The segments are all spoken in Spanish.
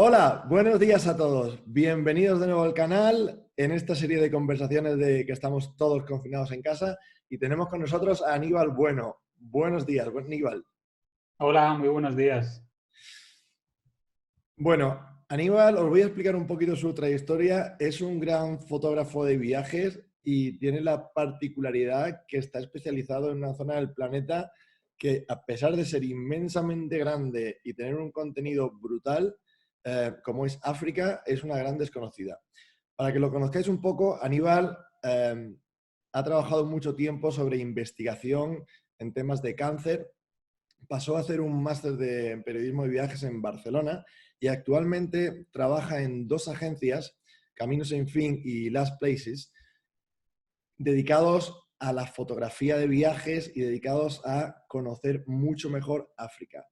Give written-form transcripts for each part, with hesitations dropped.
Hola, buenos días a todos. Bienvenidos de nuevo al canal en esta serie de conversaciones de que estamos todos confinados en casa y tenemos con nosotros a Aníbal Bueno. Buenos días, Aníbal. Hola, muy buenos días. Bueno, Aníbal, os voy a explicar un poquito su trayectoria. Es un gran fotógrafo de viajes y tiene la particularidad que está especializado en una zona del planeta que, a pesar de ser inmensamente grande y tener un contenido brutal, como es África, es una gran desconocida. Para que lo conozcáis un poco, Aníbal ha trabajado mucho tiempo sobre investigación en temas de cáncer. Pasó a hacer un máster de periodismo de viajes en Barcelona y actualmente trabaja en dos agencias, Caminos Sin Fin y Last Places, dedicados a la fotografía de viajes y dedicados a conocer mucho mejor África.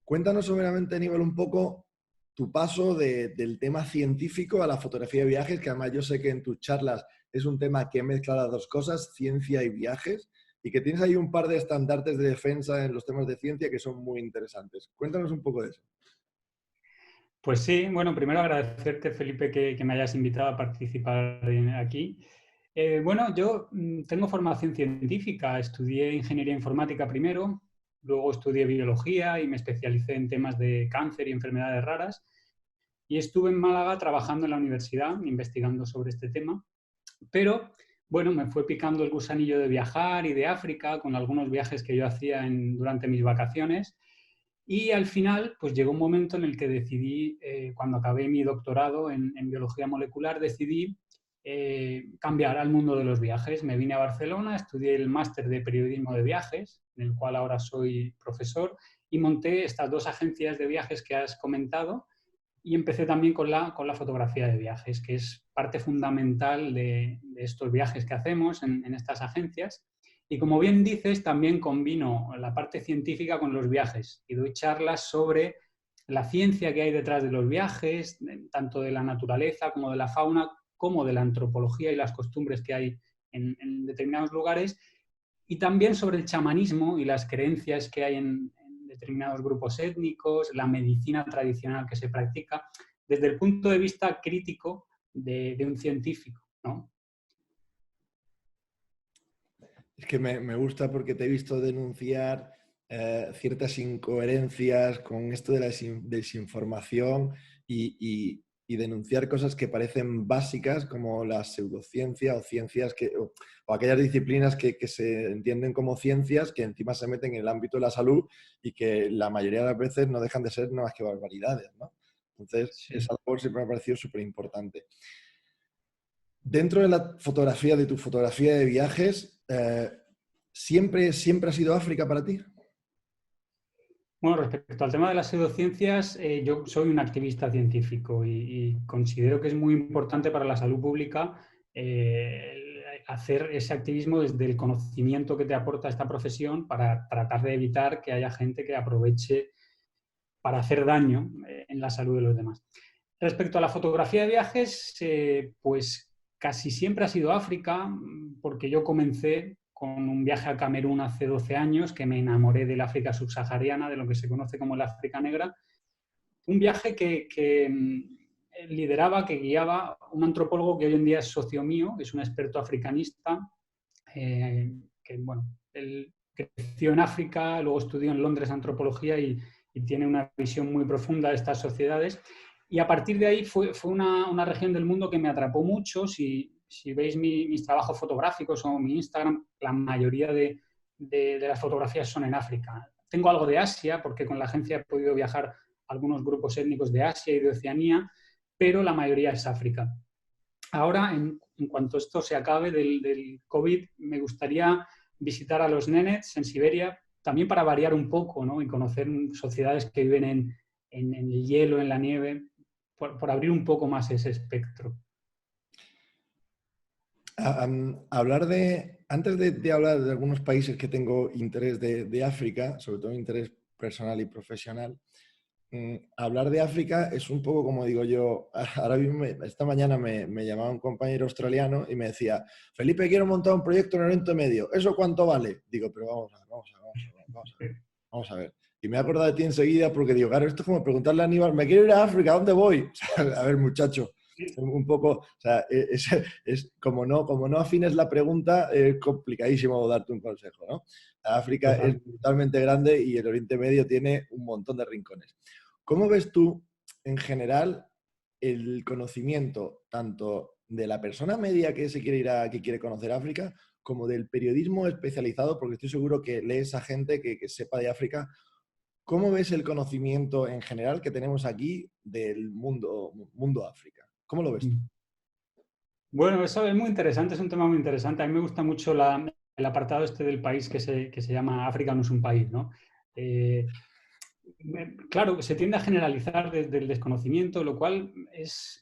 Cuéntanos someramente, Aníbal, un poco tu paso del tema científico a la fotografía de viajes, que además yo sé que en tus charlas es un tema que mezcla las dos cosas, ciencia y viajes, y que tienes ahí un par de estandartes de defensa en los temas de ciencia que son muy interesantes. Cuéntanos un poco de eso. Pues sí, bueno, primero agradecerte, Felipe, que me hayas invitado a participar aquí. Bueno, yo tengo formación científica, estudié ingeniería informática primero, luego estudié biología y me especialicé en temas de cáncer y enfermedades raras. Y estuve en Málaga trabajando en la universidad, investigando sobre este tema. Pero, bueno, me fue picando el gusanillo de viajar y de África con algunos viajes que yo hacía durante mis vacaciones. Y al final, pues llegó un momento en el que decidí, cuando acabé mi doctorado en biología molecular, decidí cambiar al mundo de los viajes. Me vine a Barcelona, estudié el máster de periodismo de viajes, en el cual ahora soy profesor, y monté estas dos agencias de viajes que has comentado, y empecé también con la fotografía de viajes, que es parte fundamental de estos viajes que hacemos en estas agencias. Y como bien dices, también combino la parte científica con los viajes y doy charlas sobre la ciencia que hay detrás de los viajes, tanto de la naturaleza como de la fauna, como de la antropología y las costumbres que hay en determinados lugares, y también sobre el chamanismo y las creencias que hay en determinados grupos étnicos, la medicina tradicional que se practica, desde el punto de vista crítico de un científico, ¿no? Es que me gusta porque te he visto denunciar ciertas incoherencias con esto de la desinformación y denunciar cosas que parecen básicas como la pseudociencia o ciencias o aquellas disciplinas que se entienden como ciencias que encima se meten en el ámbito de la salud y que la mayoría de las veces no dejan de ser nada más que barbaridades, ¿no? Entonces, Sí. esa labor siempre me ha parecido súper importante. Dentro de la fotografía, de tu fotografía de viajes, ¿siempre ha sido África para ti? Bueno, respecto al tema de las pseudociencias, yo soy un activista científico y considero que es muy importante para la salud pública hacer ese activismo desde el conocimiento que te aporta esta profesión para tratar de evitar que haya gente que aproveche para hacer daño en la salud de los demás. Respecto a la fotografía de viajes, pues casi siempre ha sido África, porque yo comencé con un viaje a Camerún hace 12 años, que me enamoré del África subsahariana, de lo que se conoce como el África negra. Un viaje que lideraba, que guiaba un antropólogo que hoy en día es socio mío, es un experto africanista, que bueno, él creció en África, luego estudió en Londres antropología y tiene una visión muy profunda de estas sociedades. Y a partir de ahí fue una región del mundo que me atrapó mucho. Si veis mis trabajos fotográficos o mi Instagram, la mayoría de las fotografías son en África. Tengo algo de Asia, porque con la agencia he podido viajar a algunos grupos étnicos de Asia y de Oceanía, pero la mayoría es África. Ahora, en cuanto esto se acabe del COVID, me gustaría visitar a los Nenets en Siberia, también para variar un poco, ¿no? Y conocer sociedades que viven en el hielo, en la nieve, por abrir un poco más ese espectro. Antes de hablar de algunos países que tengo interés de África, sobre todo interés personal y profesional, hablar de África es un poco como digo yo, ahora mismo, esta mañana me llamaba un compañero australiano y me decía, Felipe, quiero montar un proyecto en Oriente Medio, ¿eso cuánto vale? Digo, pero vamos a ver. Y me he acordado de ti enseguida porque digo, claro, esto es como preguntarle a Aníbal, me quiero ir a África, ¿a dónde voy? O sea, a ver, muchacho, un poco, o sea, como no afines la pregunta, es complicadísimo darte un consejo, ¿no? África es Totalmente. totalmente grande y el Oriente Medio tiene un montón de rincones. ¿Cómo ves tú, en general, el conocimiento tanto de la persona media que se quiere que quiere conocer África, como del periodismo especializado? Porque estoy seguro que lees a gente que sepa de África. ¿Cómo ves el conocimiento en general que tenemos aquí del mundo África? ¿Cómo lo ves tú? Bueno, eso es muy interesante, es un tema muy interesante. A mí me gusta mucho el apartado este del país que se llama África no es un país, ¿no? Eh, claro, se tiende a generalizar desde el desconocimiento, lo cual es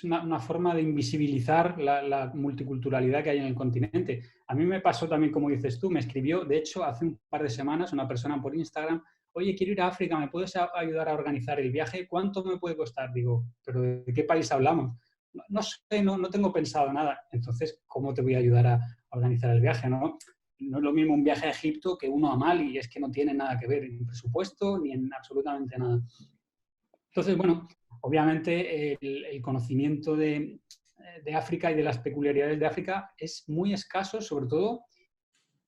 una forma de invisibilizar la multiculturalidad que hay en el continente. A mí me pasó también, como dices tú, me escribió, de hecho, hace un par de semanas una persona por Instagram, oye, quiero ir a África, ¿me puedes ayudar a organizar el viaje? ¿Cuánto me puede costar? Digo, ¿pero de qué país hablamos? No, no sé, no tengo pensado nada. Entonces, ¿cómo te voy a ayudar a organizar el viaje? No es lo mismo un viaje a Egipto que uno a Mali, es que no tiene nada que ver en presupuesto ni en absolutamente nada. Entonces, bueno, obviamente el conocimiento de África y de las peculiaridades de África es muy escaso, sobre todo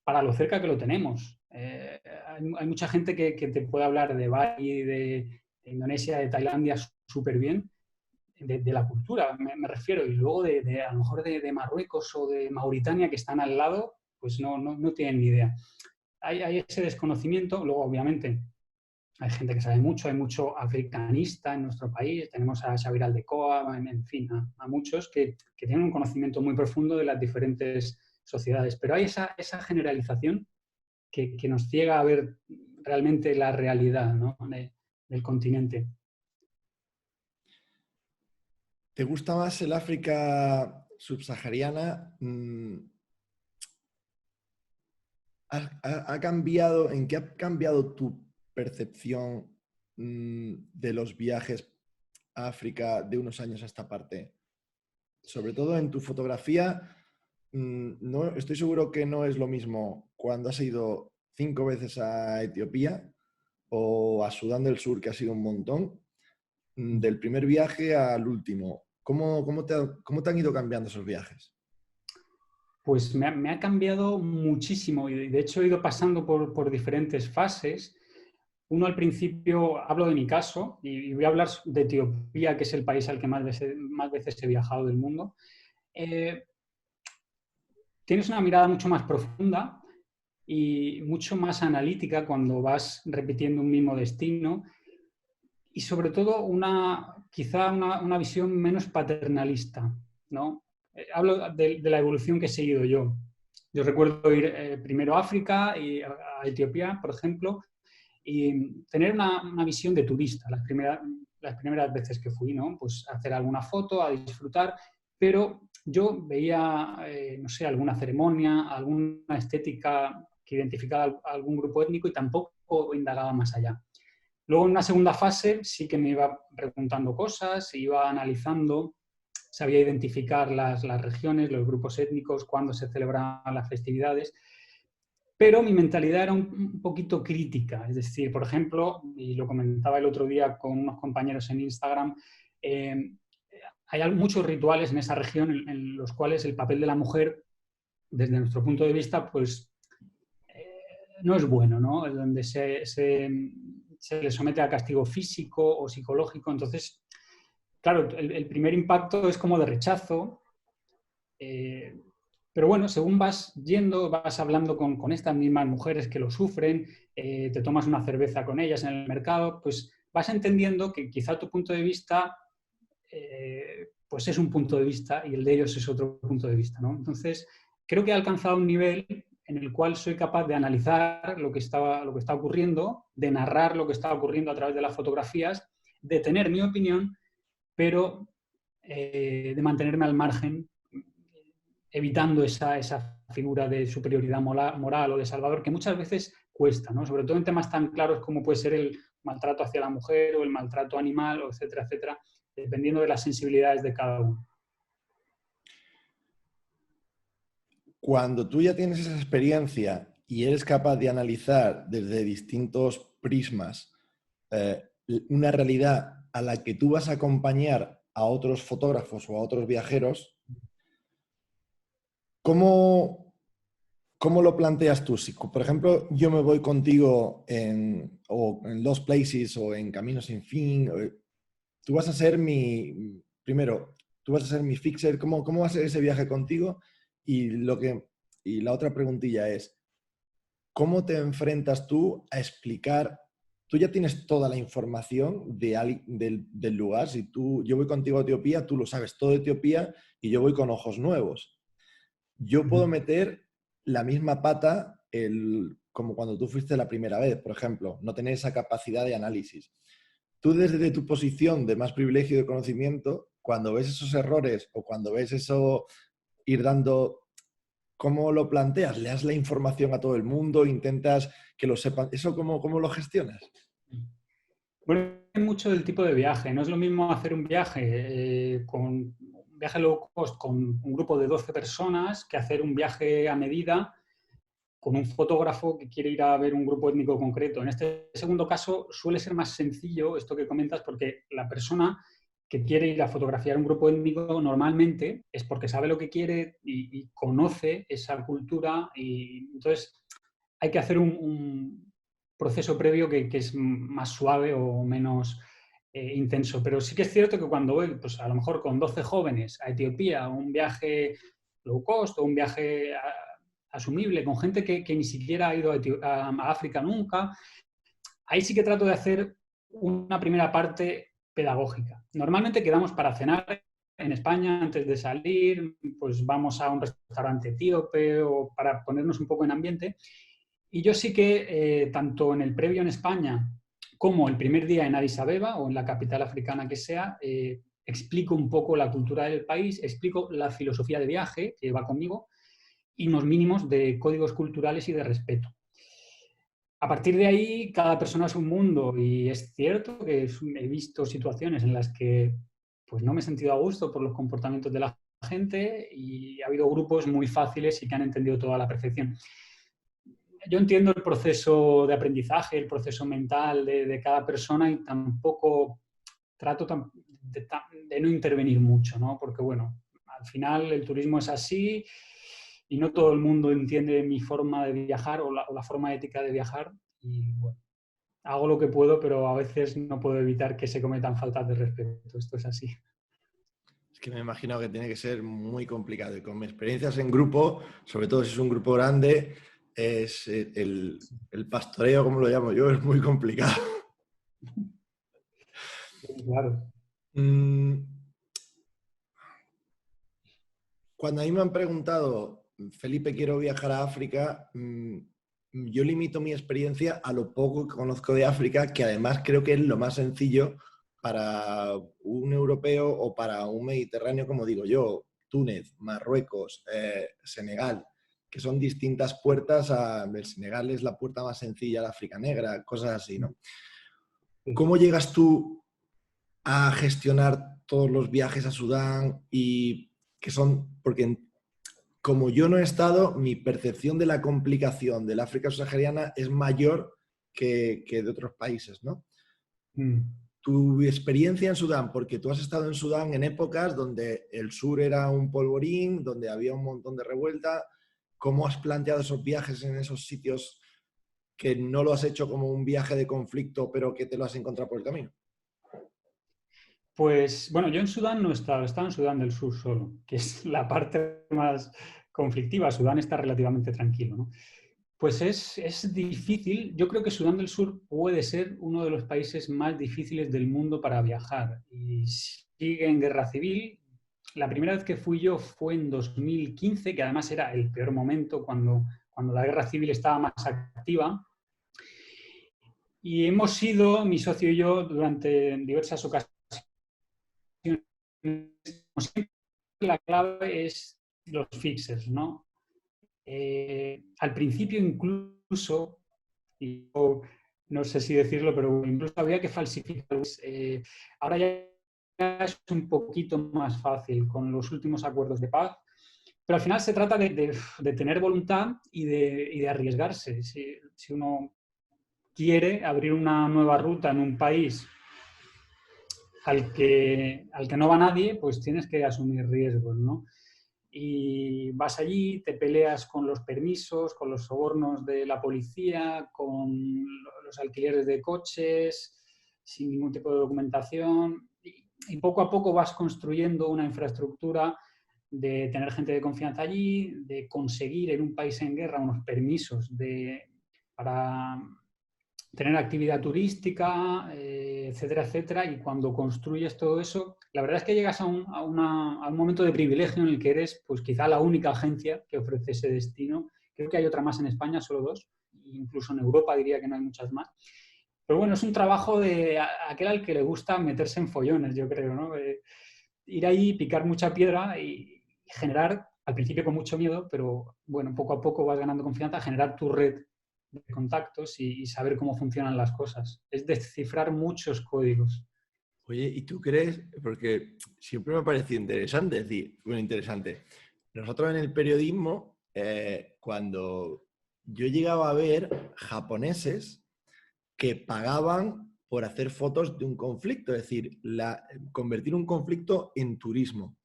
para lo cerca que lo tenemos. Hay mucha gente que te puede hablar de Bali, de Indonesia, de Tailandia súper bien, de la cultura, me refiero, y luego a lo mejor de Marruecos o de Mauritania que están al lado, pues no tienen ni idea. Hay ese desconocimiento, luego obviamente hay gente que sabe mucho, hay mucho africanista en nuestro país, tenemos a Xavier Aldecoa, en fin, a muchos que tienen un conocimiento muy profundo de las diferentes sociedades, pero hay esa generalización que nos ciega a ver realmente la realidad, ¿no? Del continente. ¿Te gusta más el África subsahariana? ¿Ha cambiado, en qué ha cambiado tu percepción de los viajes a África de unos años a esta parte? Sobre todo en tu fotografía, no, estoy seguro que no es lo mismo cuando has ido 5 veces a Etiopía o a Sudán del Sur, que ha sido un montón, del primer viaje al último. ¿Cómo te han ido cambiando esos viajes? Pues me ha cambiado muchísimo y de hecho he ido pasando por diferentes fases. Uno al principio, hablo de mi caso y voy a hablar de Etiopía, que es el país al que más veces he viajado del mundo. Eh, Tienes una mirada mucho más profunda y mucho más analítica cuando vas repitiendo un mismo destino y sobre todo quizá una visión menos paternalista, ¿no? Hablo de la evolución que he seguido yo. Yo recuerdo ir primero a África y a Etiopía, por ejemplo, y tener una visión de turista las primeras veces que fui, ¿no? Pues hacer alguna foto, a disfrutar, pero yo veía, no sé, alguna ceremonia, alguna estética que identificaba a algún grupo étnico y tampoco indagaba más allá. Luego, en una segunda fase, sí que me iba preguntando cosas, iba analizando, sabía identificar las regiones, los grupos étnicos, cuándo se celebraban las festividades, pero mi mentalidad era un poquito crítica. Es decir, por ejemplo, y lo comentaba el otro día con unos compañeros en Instagram, hay muchos rituales en esa región en los cuales el papel de la mujer, desde nuestro punto de vista, pues no es bueno, ¿no? Es donde se le somete a castigo físico o psicológico. Entonces, claro, el primer impacto es como de rechazo. Eh, pero bueno, según vas yendo, vas hablando con estas mismas mujeres que lo sufren, te tomas una cerveza con ellas en el mercado, pues vas entendiendo que quizá tu punto de vista pues es un punto de vista y el de ellos es otro punto de vista, ¿no? Entonces, creo que he alcanzado un nivel en el cual soy capaz de analizar lo que está ocurriendo, de narrar lo que está ocurriendo a través de las fotografías, de tener mi opinión, pero de mantenerme al margen, evitando esa figura de superioridad moral o de salvador que muchas veces cuesta, ¿no? Sobre todo en temas tan claros como puede ser el maltrato hacia la mujer o el maltrato animal, etcétera, etcétera, dependiendo de las sensibilidades de cada uno. Cuando tú ya tienes esa experiencia y eres capaz de analizar desde distintos prismas una realidad a la que tú vas a acompañar a otros fotógrafos o a otros viajeros, ¿cómo lo planteas tú? Si, por ejemplo, yo me voy contigo o en Lost Places o en Camino Sin Fin, tú vas a ser primero, tú vas a ser mi fixer, ¿cómo va a ser ese viaje contigo? Y la otra preguntilla es, ¿cómo te enfrentas tú a explicar? Tú ya tienes toda la información del lugar. Si yo voy contigo a Etiopía, tú lo sabes todo de Etiopía y yo voy con ojos nuevos. Yo puedo meter la misma pata como cuando tú fuiste la primera vez, por ejemplo, no tener esa capacidad de análisis. Tú desde tu posición de más privilegio de conocimiento, cuando ves esos errores o cuando ves eso ir dando, ¿cómo lo planteas? ¿Le das la información a todo el mundo? ¿Intentas que lo sepan? ¿Eso cómo lo gestionas? Bueno, hay mucho del tipo de viaje. No es lo mismo hacer un viaje con un viaje low cost con un grupo de 12 personas que hacer un viaje a medida con un fotógrafo que quiere ir a ver un grupo étnico concreto. En este segundo caso suele ser más sencillo esto que comentas porque la persona que quiere ir a fotografiar un grupo étnico normalmente es porque sabe lo que quiere y conoce esa cultura y entonces hay que hacer un proceso previo que es más suave o menos intenso. Pero sí que es cierto que cuando voy, pues a lo mejor con 12 jóvenes a Etiopía, un viaje low cost o un viaje asumible, con gente que ni siquiera ha ido a África nunca, ahí sí que trato de hacer una primera parte pedagógica. Normalmente quedamos para cenar en España antes de salir, pues vamos a un restaurante etíope o para ponernos un poco en ambiente. Y yo sí que, tanto en el previo en España como el primer día en Addis Abeba o en la capital africana que sea, explico un poco la cultura del país, explico la filosofía de viaje que va conmigo y unos mínimos de códigos culturales y de respeto. A partir de ahí, cada persona es un mundo y es cierto que he visto situaciones en las que pues, no me he sentido a gusto por los comportamientos de la gente y ha habido grupos muy fáciles y que han entendido toda la perfección. Yo entiendo el proceso de aprendizaje, el proceso mental de cada persona y tampoco trato de no intervenir mucho, ¿no? Porque, bueno, al final el turismo es así y no todo el mundo entiende mi forma de viajar o la forma ética de viajar y, bueno, hago lo que puedo, pero a veces no puedo evitar que se cometan faltas de respeto. Esto es así. Es que me imagino que tiene que ser muy complicado. Y con mis experiencias en grupo, sobre todo si es un grupo grande, es el pastoreo, como lo llamo yo, es muy complicado. Claro. Mm, Cuando a mí me han preguntado, Felipe, quiero viajar a África, yo limito mi experiencia a lo poco que conozco de África, que además creo que es lo más sencillo para un europeo o para un mediterráneo, como digo yo, Túnez, Marruecos, Senegal, que son distintas puertas. El Senegal es la puerta más sencilla al África Negra, cosas así, ¿no? ¿Cómo llegas tú a gestionar todos los viajes a Sudán y que son, porque como yo no he estado, mi percepción de la complicación del África subsahariana es mayor que de otros países, ¿no? Mm. Tu experiencia en Sudán, porque tú has estado en Sudán en épocas donde el sur era un polvorín, donde había un montón de revuelta. ¿Cómo has planteado esos viajes en esos sitios que no lo has hecho como un viaje de conflicto, pero que te lo has encontrado por el camino? Pues bueno, yo en Sudán no he estado en Sudán del Sur solo, que es la parte más conflictiva. Sudán está relativamente tranquilo, ¿no? Pues es difícil. Yo creo que Sudán del Sur puede ser uno de los países más difíciles del mundo para viajar. Y sigue en guerra civil. La primera vez que fui yo fue en 2015, que además era el peor momento cuando la guerra civil estaba más activa. Y hemos ido, mi socio y yo, durante diversas ocasiones. La clave es los fixers, ¿no? Al principio incluso, y no sé si decirlo, pero incluso había que falsificar. Ahora ya es un poquito más fácil con los últimos acuerdos de paz, Pero al final se trata de tener voluntad y de arriesgarse. Si uno quiere abrir una nueva ruta en un país al que no va nadie, pues tienes que asumir riesgos, ¿no? Y vas allí, te peleas con los permisos, con los sobornos de la policía, con los alquileres de coches, sin ningún tipo de documentación, y poco a poco vas construyendo una infraestructura de tener gente de confianza allí, de conseguir en un país en guerra unos permisos para tener actividad turística, etcétera, etcétera. Y cuando construyes todo eso, la verdad es que llegas a un momento de privilegio en el que eres, pues quizá la única agencia que ofrece ese destino. Creo que hay otra más en España, solo dos. Incluso en Europa diría que no hay muchas más. Pero bueno, es un trabajo de aquel al que le gusta meterse en follones, yo creo, ¿no? Ir ahí, picar mucha piedra y generar, al principio con mucho miedo, pero bueno, poco a poco vas ganando confianza, generar tu red de contactos y saber cómo funcionan las cosas. Es descifrar muchos códigos. Oye, ¿y tú crees? Porque siempre me ha parecido interesante, es decir, bueno, interesante. Nosotros en el periodismo, cuando yo llegaba a ver japoneses que pagaban por hacer fotos de un conflicto, es decir, convertir un conflicto en turismo.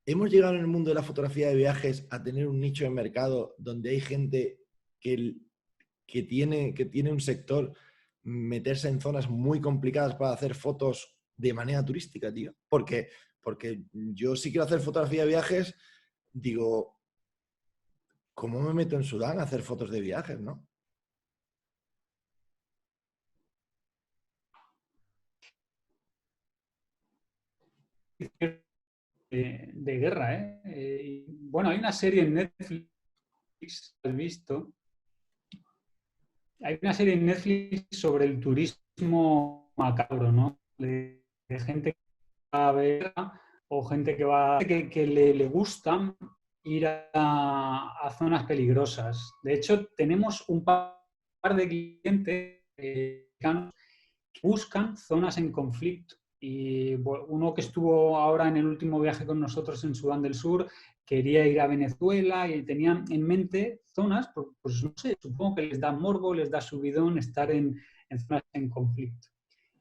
Hemos llegado en el mundo de la fotografía de viajes a tener un nicho de mercado donde hay gente que tiene un sector meterse en zonas muy complicadas para hacer fotos de manera turística, tío. Porque yo sí quiero hacer fotografía de viajes, digo, ¿cómo me meto en Sudán a hacer fotos de viajes, no? De guerra, ¿eh? Bueno, hay una serie en Netflix, ¿has visto? Hay una serie en Netflix sobre el turismo macabro, ¿no? De gente que va a ver o gente que va que le gusta ir a zonas peligrosas. De hecho, tenemos un par de clientes que buscan zonas en conflicto. Y uno que estuvo ahora en el último viaje con nosotros en Sudán del Sur quería ir a Venezuela y tenían en mente zonas, pues no sé, supongo que les da morbo, les da subidón estar en zonas en conflicto.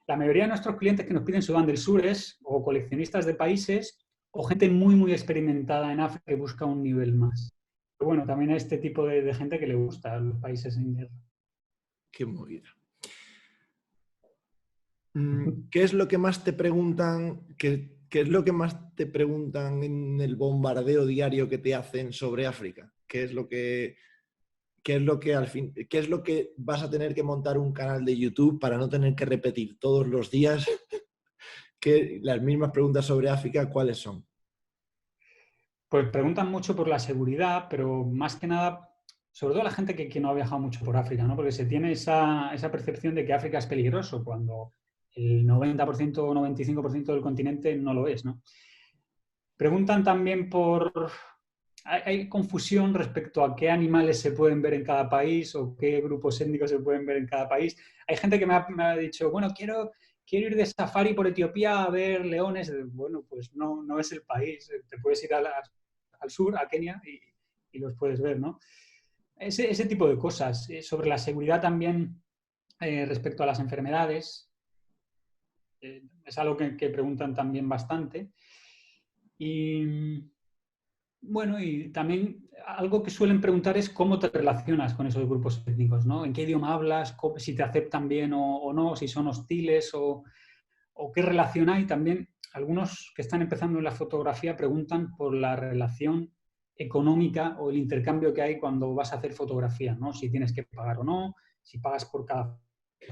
La mayoría de nuestros clientes que nos piden Sudán del Sur es o coleccionistas de países o gente muy, muy experimentada en África que busca un nivel más. Pero bueno, también hay este tipo de gente que le gusta los países en guerra. Qué movida. ¿Qué es lo que más te preguntan? ¿Qué es lo que más te preguntan en el bombardeo diario que te hacen sobre África? ¿Qué es lo que al fin, qué es lo que vas a tener que montar un canal de YouTube para no tener que repetir todos los días que las mismas preguntas sobre África, ¿cuáles son? Pues preguntan mucho por la seguridad, pero más que nada, sobre todo la gente que no ha viajado mucho por África, ¿no? Porque se tiene esa percepción de que África es peligroso cuando el 90% o 95% del continente no lo es, ¿no? Preguntan también hay confusión respecto a qué animales se pueden ver en cada país o qué grupos étnicos se pueden ver en cada país. Hay gente que me ha dicho, bueno, quiero ir de safari por Etiopía a ver leones. Bueno, pues no es el país. Te puedes ir al sur, a Kenia, y los puedes ver, ¿no? Ese tipo de cosas. Sobre la seguridad también, respecto a las enfermedades, es algo que preguntan también bastante. Y bueno, y también algo que suelen preguntar es cómo te relacionas con esos grupos étnicos, ¿no? ¿En qué idioma hablas? Si te aceptan bien o no, si son hostiles o qué relación hay. También algunos que están empezando en la fotografía preguntan por la relación económica o el intercambio que hay cuando vas a hacer fotografía, ¿no? Si tienes que pagar o no, si pagas por cada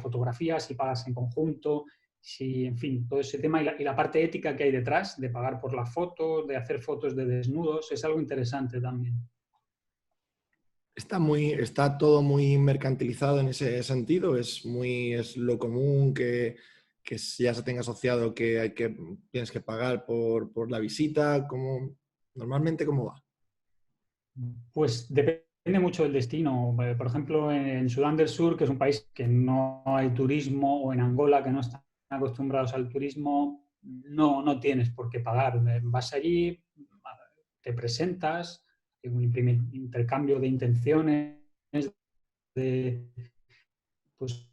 fotografía, si pagas en conjunto, si, en fin, todo ese tema y la parte ética que hay detrás de pagar por la foto, de hacer fotos de desnudos, es algo interesante también. Está todo muy mercantilizado en ese sentido. Es lo común que ya se tenga asociado que tienes que pagar por la visita. Normalmente, ¿cómo va? Pues depende mucho del destino. Por ejemplo, en Sudán del Sur, que es un país que no hay turismo, o en Angola, que no están acostumbrados al turismo, no tienes por qué pagar. Vas allí, te presentas, hay un intercambio de intenciones, de, pues,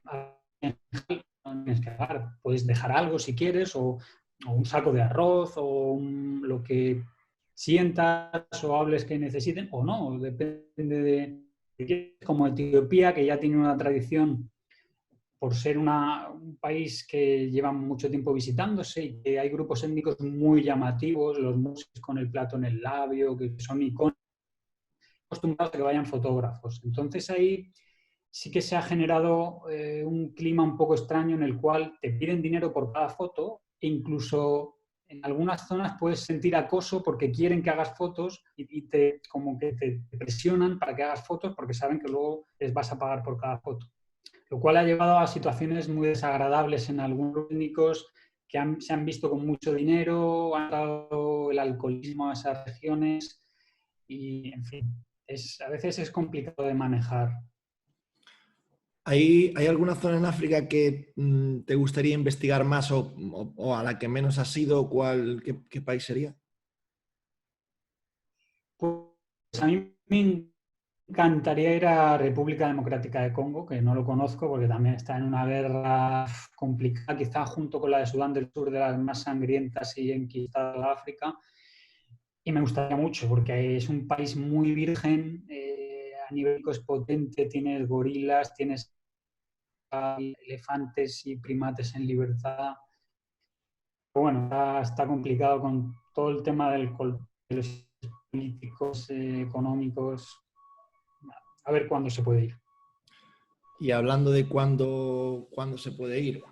no tienes que pagar. Puedes dejar algo si quieres, o un saco de arroz, o lo que sientas o hables que necesiten, o no, depende de como Etiopía, que ya tiene una tradición por ser un país que lleva mucho tiempo visitándose y que hay grupos étnicos muy llamativos, los músicos con el plato en el labio, que son icónicos, acostumbrados a que vayan fotógrafos. Entonces ahí sí que se ha generado un clima un poco extraño en el cual te piden dinero por cada foto e incluso en algunas zonas puedes sentir acoso porque quieren que hagas fotos y como que te presionan para que hagas fotos porque saben que luego les vas a pagar por cada foto. Lo cual ha llevado a situaciones muy desagradables en algunos técnicos que se han visto con mucho dinero, han dado el alcoholismo a esas regiones y, en fin, a veces es complicado de manejar. ¿Hay alguna zona en África que te gustaría investigar más o a la que menos has ido? ¿Qué país sería? Pues a mí me encantaría ir a República Democrática de Congo, que no lo conozco porque también está en una guerra complicada, quizá junto con la de Sudán del Sur, de las más sangrientas y enquistadas de África. Y me gustaría mucho porque es un país muy virgen, a nivel es potente, tienes gorilas, tienes elefantes y primates en libertad. Pero bueno, está complicado con todo el tema de los políticos, económicos. A ver cuándo se puede ir. Y hablando de cuándo se puede ir,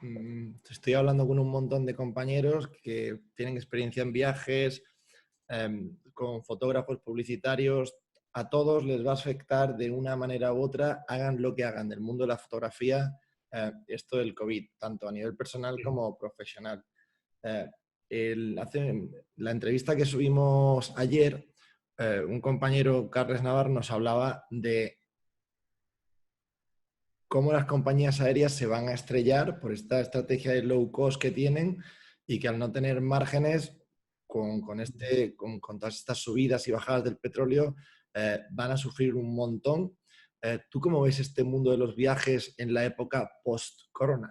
estoy hablando con un montón de compañeros que tienen experiencia en viajes, con fotógrafos publicitarios. A todos les va a afectar de una manera u otra, hagan lo que hagan del mundo de la fotografía, esto del COVID, tanto a nivel personal como profesional. La entrevista que subimos ayer, un compañero, Carles Navarro, nos hablaba de cómo las compañías aéreas se van a estrellar por esta estrategia de low cost que tienen y que al no tener márgenes con todas estas subidas y bajadas del petróleo van a sufrir un montón. ¿Tú cómo ves este mundo de los viajes en la época post-corona?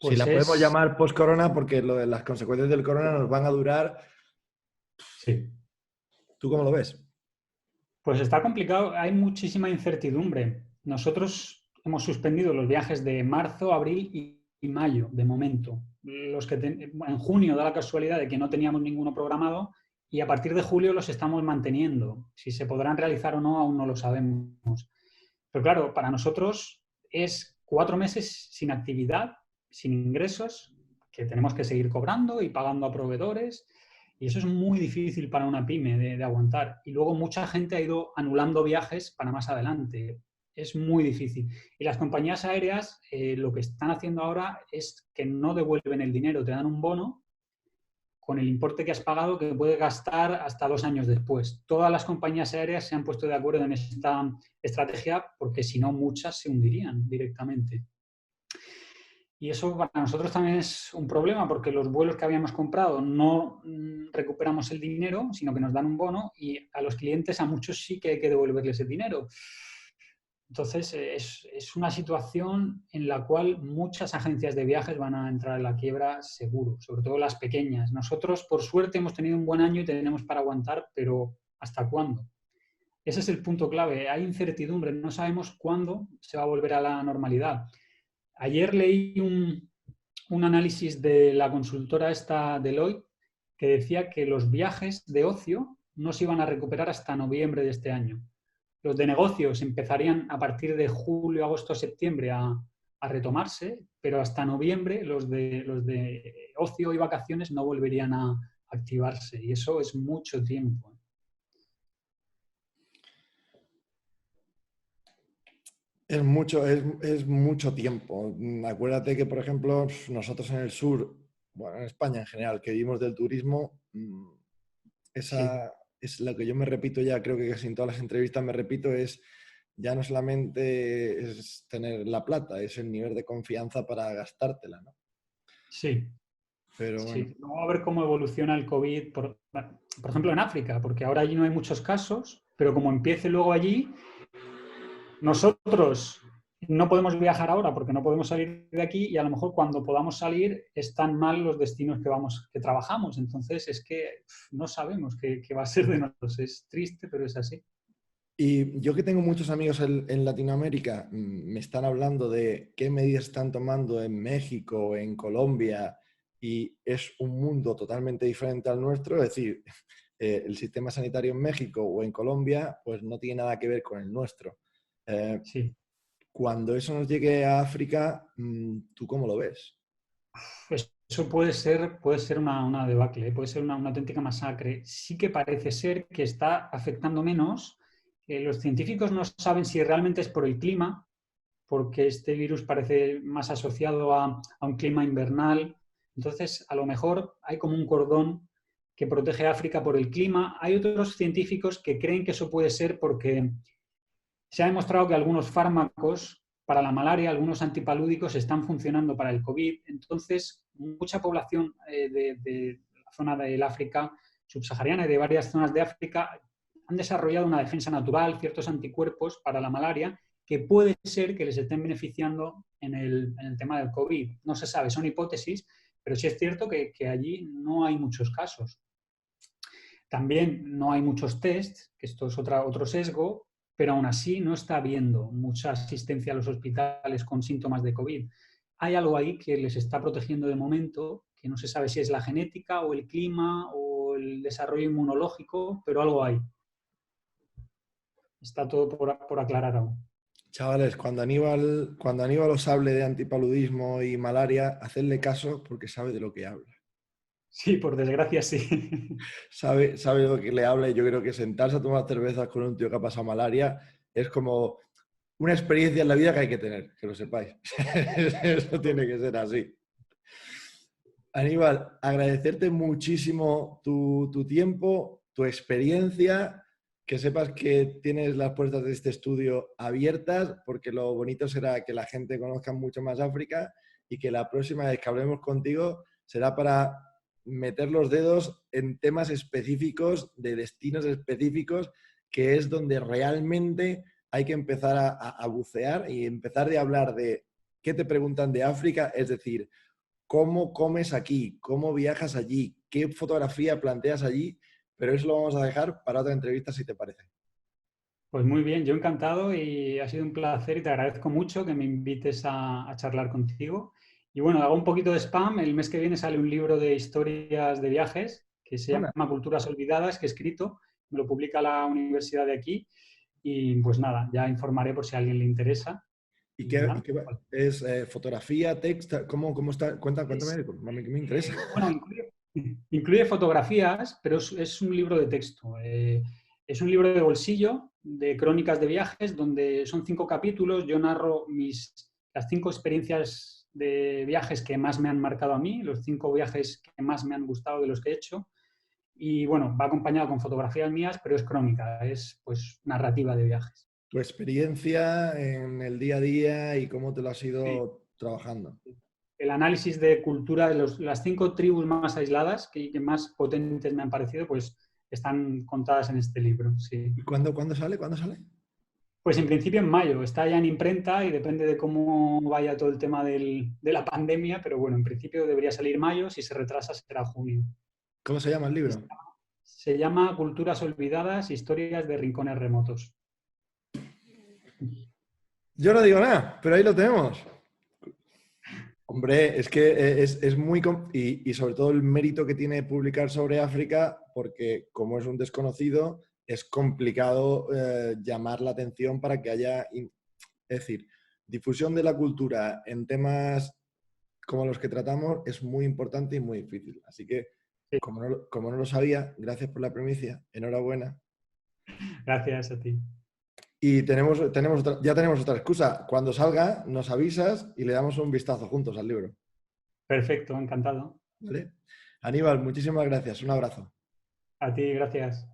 Si Pues la podemos llamar post-corona porque las consecuencias del corona nos van a durar. Sí. ¿Tú cómo lo ves? Pues está complicado, hay muchísima incertidumbre. Nosotros hemos suspendido los viajes de marzo, abril y mayo, de momento. En junio da la casualidad de que no teníamos ninguno programado y a partir de julio los estamos manteniendo. Si se podrán realizar o no, aún no lo sabemos. Pero claro, para nosotros es 4 meses sin actividad, sin ingresos, que tenemos que seguir cobrando y pagando a proveedores. Y eso es muy difícil para una pyme de aguantar. Y luego mucha gente ha ido anulando viajes para más adelante. Es muy difícil. Y las compañías aéreas lo que están haciendo ahora es que no devuelven el dinero, te dan un bono con el importe que has pagado que puedes gastar hasta 2 años después. Todas las compañías aéreas se han puesto de acuerdo en esta estrategia porque si no muchas se hundirían directamente. Y eso para nosotros también es un problema porque los vuelos que habíamos comprado no recuperamos el dinero, sino que nos dan un bono y a los clientes, a muchos sí que hay que devolverles el dinero. Entonces es una situación en la cual muchas agencias de viajes van a entrar en la quiebra seguro, sobre todo las pequeñas. Nosotros, por suerte, hemos tenido un buen año y tenemos para aguantar, pero ¿hasta cuándo? Ese es el punto clave. Hay incertidumbre, no sabemos cuándo se va a volver a la normalidad. Ayer leí un análisis de la consultora esta Deloitte que decía que los viajes de ocio no se iban a recuperar hasta noviembre de este año. Los de negocios empezarían a partir de julio, agosto, septiembre a retomarse, pero hasta noviembre los de ocio y vacaciones no volverían a activarse. Y eso es mucho tiempo. Es mucho tiempo. Acuérdate que, por ejemplo, nosotros en el sur, bueno, en España en general, que vivimos del turismo, esa Sí. es lo que yo me repito ya, creo que casi en todas las entrevistas me repito, es ya no solamente es tener la plata, es el nivel de confianza para gastártela, ¿no? Sí. Pero bueno. Sí, vamos a ver cómo evoluciona el COVID, por ejemplo, en África, porque ahora allí no hay muchos casos, pero como empiece luego allí, nosotros no podemos viajar ahora porque no podemos salir de aquí y a lo mejor cuando podamos salir están mal los destinos que trabajamos. Entonces es que no sabemos qué va a ser de nosotros. Es triste, pero es así. Y yo que tengo muchos amigos en Latinoamérica, me están hablando de qué medidas están tomando en México, en Colombia, y es un mundo totalmente diferente al nuestro. Es decir, el sistema sanitario en México o en Colombia, pues no tiene nada que ver con el nuestro. Eh, Sí. Cuando eso nos llegue a África, ¿tú cómo lo ves? Pues eso puede ser una debacle, puede ser una auténtica masacre. Sí que parece ser que está afectando menos. Los científicos no saben si realmente es por el clima, porque este virus parece más asociado a un clima invernal. Entonces, a lo mejor hay como un cordón que protege a África por el clima. Hay otros científicos que creen que eso puede ser porque se ha demostrado que algunos fármacos para la malaria, algunos antipalúdicos, están funcionando para el COVID. Entonces, mucha población de la zona del África subsahariana y de varias zonas de África han desarrollado una defensa natural, ciertos anticuerpos para la malaria, que puede ser que les estén beneficiando en el tema del COVID. No se sabe, son hipótesis, pero sí es cierto que allí no hay muchos casos. También no hay muchos tests, que esto es otro sesgo, pero aún así no está habiendo mucha asistencia a los hospitales con síntomas de COVID. Hay algo ahí que les está protegiendo de momento, que no se sabe si es la genética o el clima o el desarrollo inmunológico, pero algo hay. Está todo por aclarar aún. Chavales, cuando Aníbal os hable de antipaludismo y malaria, hacedle caso porque sabe de lo que habla. Sí, por desgracia sí. Sabe de lo que le habla y yo creo que sentarse a tomar cervezas con un tío que ha pasado malaria es como una experiencia en la vida que hay que tener, que lo sepáis. Eso tiene que ser así. Aníbal, agradecerte muchísimo tu tiempo, tu experiencia, que sepas que tienes las puertas de este estudio abiertas, porque lo bonito será que la gente conozca mucho más África y que la próxima vez que hablemos contigo será para meter los dedos en temas específicos, de destinos específicos, que es donde realmente hay que empezar a bucear y empezar de hablar de qué te preguntan de África, es decir, cómo comes aquí, cómo viajas allí, qué fotografía planteas allí, pero eso lo vamos a dejar para otra entrevista si te parece. Pues muy bien, yo encantado y ha sido un placer y te agradezco mucho que me invites a charlar contigo. Y bueno, hago un poquito de spam. El mes que viene sale un libro de historias de viajes que se Anda. llama Culturas Olvidadas, que he escrito. Me lo publica la universidad de aquí. Y pues nada, ya informaré por si a alguien le interesa. ¿Y Y qué, nada, es fotografía, texto? ¿Cómo está? es, Cuéntame, que me interesa. bueno, incluye fotografías, pero es un libro de texto. Es un libro de bolsillo de crónicas de viajes donde son 5 capítulos. Yo narro las 5 experiencias de viajes que más me han marcado a mí, los 5 viajes que más me han gustado de los que he hecho. Y bueno, va acompañado con fotografías mías, pero es crónica, es pues narrativa de viajes. Tu experiencia en el día a día y cómo te lo has Sí. ido trabajando. El análisis de cultura de las 5 tribus más aisladas que más potentes me han parecido, pues están contadas en este libro. Sí. ¿Y cuándo sale? ¿Cuándo sale? Pues en principio en mayo, está ya en imprenta y depende de cómo vaya todo el tema de la pandemia, pero bueno, en principio debería salir mayo, si se retrasa será junio. ¿Cómo se llama el Y libro? se llama Culturas Olvidadas, historias de rincones remotos. Yo no digo nada, pero ahí lo tenemos. Hombre, es que es muy... Y sobre todo el mérito que tiene publicar sobre África, porque como es un desconocido, es complicado llamar la atención para que haya... Es decir, difusión de la cultura en temas como los que tratamos es muy importante y muy difícil. Así que, Sí, como no lo sabía, gracias por la primicia, enhorabuena. gracias a ti. Y ya tenemos otra excusa. Cuando salga, nos avisas y le damos un vistazo juntos al libro. Perfecto, encantado. ¿Vale? Aníbal, muchísimas gracias. Un abrazo. A ti, gracias.